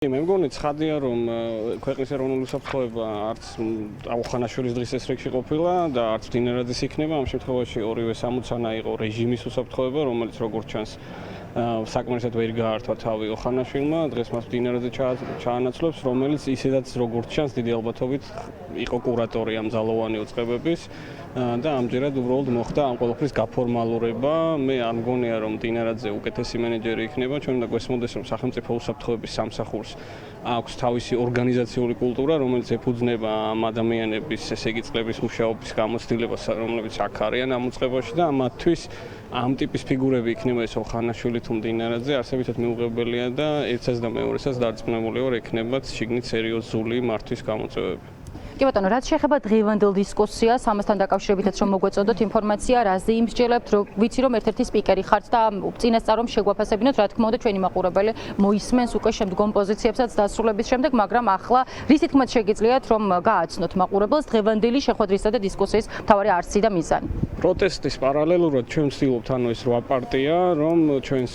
მე მგონი ცხადია რომ ქვეყნის ეროვნული უსაფრთხოება არც აუხანაშვილის დღის ეს რიგში ყოფილა და არც მდინარაძის იქნება ამ შემთხვევაში ორივე სამოცანა იყო რეჟიმის უსაფრთხოება რომელიც როგორც ჩანს საკმარისად ვერ გაართვა თავი ოხანაშვილმა დღეს მას მდინარაძე ჩაანაცვლებს რომელიც ისედაც როგორც ჩანს დიდი ალბათობით იყო კურატორი ამ ძალოვანი უწყებების და ამჯერად უბრალოდ მოხდა ამ ყველაფრის გაფორმალურება მე არ მგონია რომ მდინარაძე უკეთესი მენეჯერი იქნება ჩვენ უნდა გვესმოდეს რომ სახელმწიფო უსაფრთხოების სამსახურს აქვს თავისი ორგანიზაციული კულტურა რომელიც ეფუძნება ამ ადამიანების ესე იგი წლების მუშაობის გამოცდილებას რომლებიც აქ არიან ამ უწყებაში და მათთვის ამ ტიპის ფიგურები იქნება ეს ოხანაშვილი თუ მდინარაძე არსებითად მიუღებელია და ერთსაც და მეორესაც დარწმუნებული ვარ ექნებათ შიგნით სერიოზული მართვის გამოწვევები. კი ბატონო, რაც შეეხება დღევანდელ დისკუსიას, ამასთან დაკავშირებითაც რომ მოგვეწოდოთ ინფორმაცია, რაზე იმსჯელებთ, ვიცი რომ ერთ-ერთი სპიკერი ხართ და წინასწარ რომ შეგვაფასებინოთ, რა თქმა უნდა, ჩვენი მაყურებელი მოისმენს უკვე შემდგომ პოზიციებსაც დასრულების შემდეგ, მაგრამ ახლა რის თქმაც შეგიძლიათ რომ გააცნოთ მაყურებელს დღევანდელი შეხვედრისა და დისკუსიის მთავარი არსი და მიზანი. პროტესტის პარალელურად ჩვენ ვცდილობთ ანუ ეს 8 პარტია რომ ჩვენს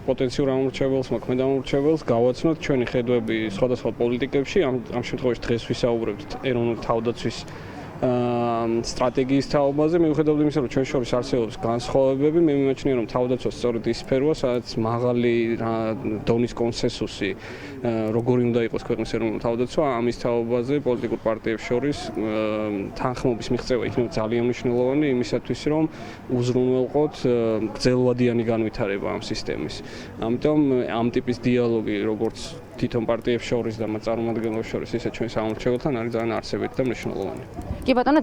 პოტენციურ ამორჩეველს, მოქმედ ამორჩეველს გავაცნოთ ჩვენი ხედვები სხვადასხვა პოლიტიკებში, ამ შემთხვევაში დღეს ვისაუბრებთ ეროვნული თავდაცვის სტრატეგიის თაობაზე მიუხედავად იმისა რომ ჩვენ შორის არსებობს განსხვავებები მე მიმაჩნია რომ თავდაცვა სწორედ ის სფეროა სადაც მაღალი დონის კონსენსუსი როგორი უნდა იყოს ქვეყნის ეროვნული თავდაცვა ამის თაობაზე პოლიტიკურ პარტიებს შორის თანხმობის მიღწევა იქნება ძალიან მნიშვნელოვანი იმისათვის რომ უზრუნველყოთ გრძელვადიანი განვითარება ამ სისტემის ამიტომ ამ ტიპის დიალოგი როგორც თვითონ პარტიებს შორის და მათ წარმომადგენლებს შორის ისე ჩვენ სამორჩეველთან არის ძალიან არსებითი და მნიშვნელოვანი. კი ბატონო